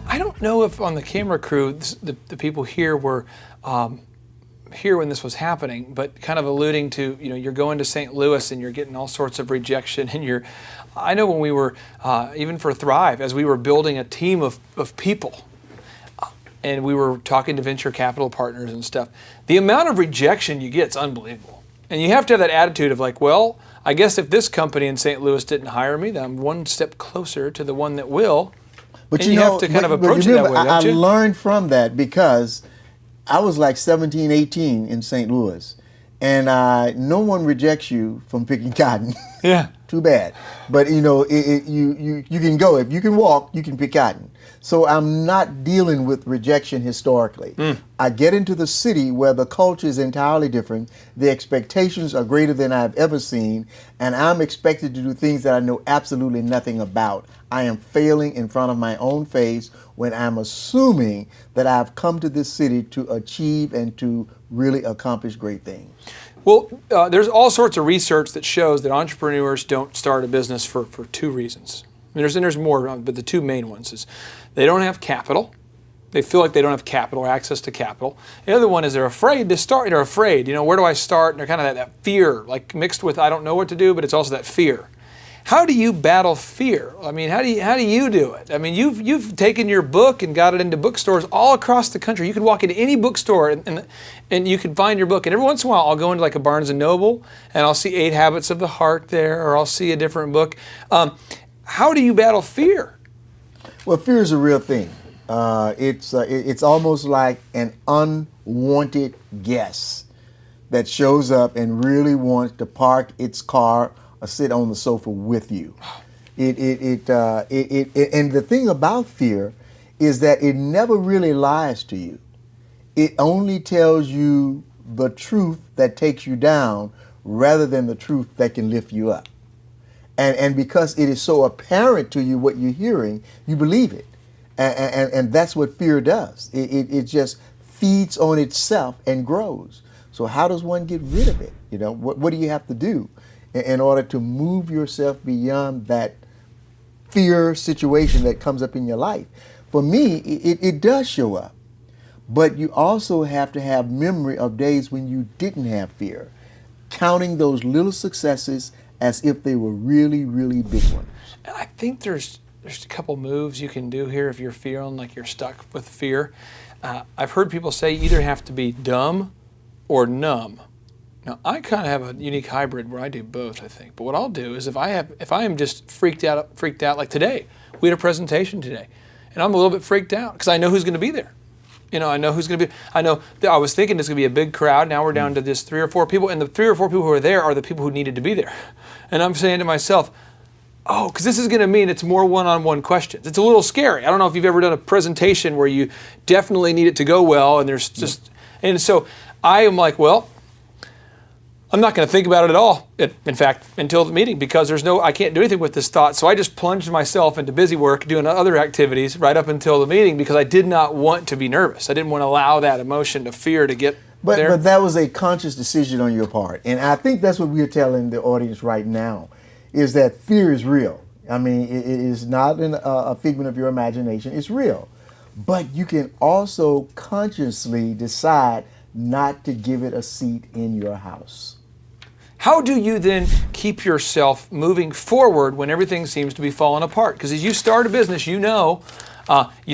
I don't know if on the camera crew the people here were here when this was happening, but kind of alluding to, you're going to St. Louis and you're getting all sorts of rejection, and I know when we were even for Thrive, as we were building a team of people, and we were talking to venture capital partners and stuff, the amount of rejection you get is unbelievable. And you have to have that attitude of like, well, I guess if this company in St. Louis didn't hire me, then I'm one step closer to the one that will. But and you have to kind of approach it that way, don't you? I learned from that because I was like 17, 18 in St. Louis, and no one rejects you from picking cotton. Yeah. Too bad. But you can go. If you can walk, you can pick cotton. So I'm not dealing with rejection historically. I get into the city where the culture is entirely different. The expectations are greater than I've ever seen, and I'm expected to do things that I know absolutely nothing about. I am failing in front of my own face when I'm assuming that I've come to this city to achieve and to really accomplish great things. Well, there's all sorts of research that shows that entrepreneurs don't start a business for two reasons. I mean, there's more, but the two main ones is they don't have capital. They feel like they don't have capital or access to capital. The other one is they're afraid to start. They're afraid, where do I start? And they're kind of that fear, like mixed with I don't know what to do, but it's also that fear. How do you battle fear? I mean, how do you do it? I mean, you've taken your book and got it into bookstores all across the country. You can walk into any bookstore and you can find your book. And every once in a while, I'll go into like a Barnes & Noble and I'll see 8 Habits of the Heart there, or I'll see a different book. How do you battle fear? Well, fear is a real thing. It's almost like an unwanted guest that shows up and really wants to park its car or sit on the sofa with you. And the thing about fear is that it never really lies to you. It only tells you the truth that takes you down rather than the truth that can lift you up. And because it is so apparent to you what you're hearing, you believe it. And that's what fear does. It just feeds on itself and grows. So how does one get rid of it? What do you have to do in order to move yourself beyond that fear situation that comes up in your life? For me, it does show up. But you also have to have memory of days when you didn't have fear, counting those little successes as if they were really, really big ones. And I think there's a couple moves you can do here if you're feeling like you're stuck with fear. I've heard people say you either have to be dumb or numb. Now, I kind of have a unique hybrid where I do both, I think. But what I'll do is if I am just freaked out, like today, we had a presentation today, and I'm a little bit freaked out because I know who's going to be there. I know who's going to be. I was thinking it's going to be a big crowd. Now we're down to just 3 or 4 people, and the 3 or 4 people who are there are the people who needed to be there. And I'm saying to myself, oh, because this is going to mean it's more one-on-one questions. It's a little scary. I don't know if you've ever done a presentation where you definitely need it to go well, and there's just, and so I am like, well, I'm not going to think about it at all, in fact, until the meeting, because I can't do anything with this thought. So I just plunged myself into busy work, doing other activities right up until the meeting, because I did not want to be nervous. I didn't want to allow that emotion, to fear, to get there. But that was a conscious decision on your part. And I think that's what we're telling the audience right now, is that fear is real. I mean, it is not a figment of your imagination. It's real. But you can also consciously decide not to give it a seat in your house. How do you then keep yourself moving forward when everything seems to be falling apart? Because as you start a business, you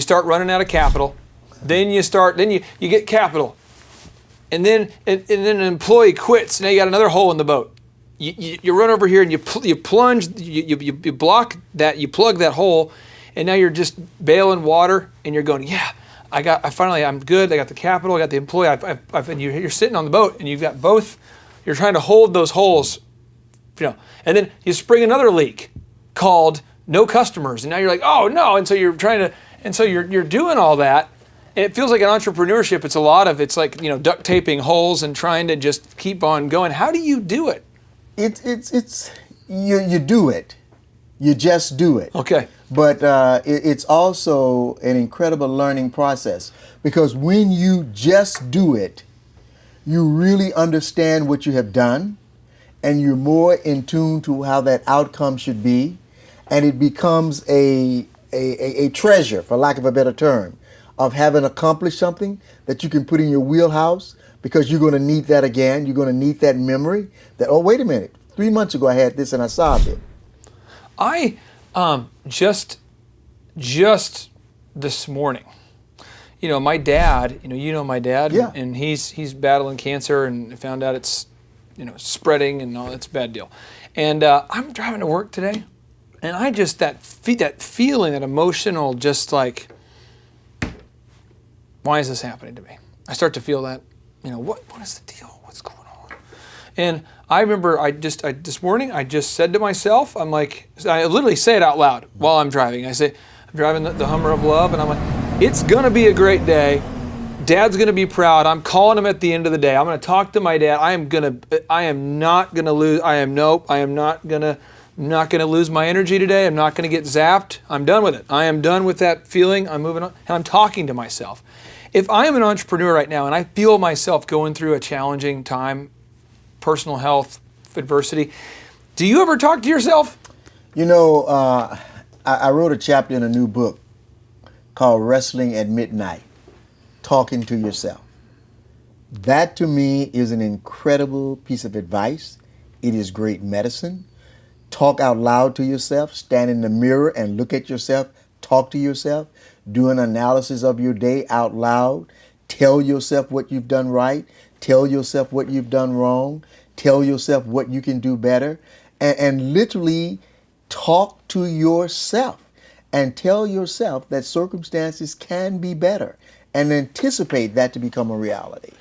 start running out of capital. Then you get capital. And then an employee quits. Now you got another hole in the boat. You run over here and you plunge, you block that, you plug that hole, and now you're just bailing water, and you're going, yeah, I'm good. I got the capital, I got the employee. And you're sitting on the boat, and you've got both. You're trying to hold those holes, and then you spring another leak called no customers, and now you're like, oh no, and so you're you're doing all that, and it feels like in entrepreneurship, it's like duct taping holes and trying to just keep on going. How do you do it? You do it, you just do it. Okay. But it's also an incredible learning process, because when you just do it, you really understand what you have done, and you're more in tune to how that outcome should be, and it becomes a a treasure, for lack of a better term, of having accomplished something that you can put in your wheelhouse, because you're going to need that again. You're going to need that memory that, oh, wait a minute, 3 months ago I had this and I solved it. I just this morning, my dad, my dad, Yeah. and he's battling cancer and found out it's, spreading and all. It's a bad deal. And I'm driving to work today, and I just, that feeling, that emotional, just like, why is this happening to me? I start to feel that, what is the deal? What's going on? And I remember this morning, I just said to myself, I'm like, I literally say it out loud while I'm driving. I say, I'm driving the Hummer of Love, and I'm like, it's going to be a great day. Dad's going to be proud. I'm calling him at the end of the day. I'm going to talk to my dad. I am not going to lose. I am not going to lose my energy today. I'm not going to get zapped. I'm done with it. I am done with that feeling. I'm moving on, and I'm talking to myself. If I am an entrepreneur right now and I feel myself going through a challenging time, personal health, adversity, do you ever talk to yourself? I wrote a chapter in a new book called Wrestling at Midnight, Talking to Yourself. That to me is an incredible piece of advice. It is great medicine. Talk out loud to yourself. Stand in the mirror and look at yourself. Talk to yourself. Do an analysis of your day out loud. Tell yourself what you've done right. Tell yourself what you've done wrong. Tell yourself what you can do better. And literally talk to yourself and tell yourself that circumstances can be better, and anticipate that to become a reality.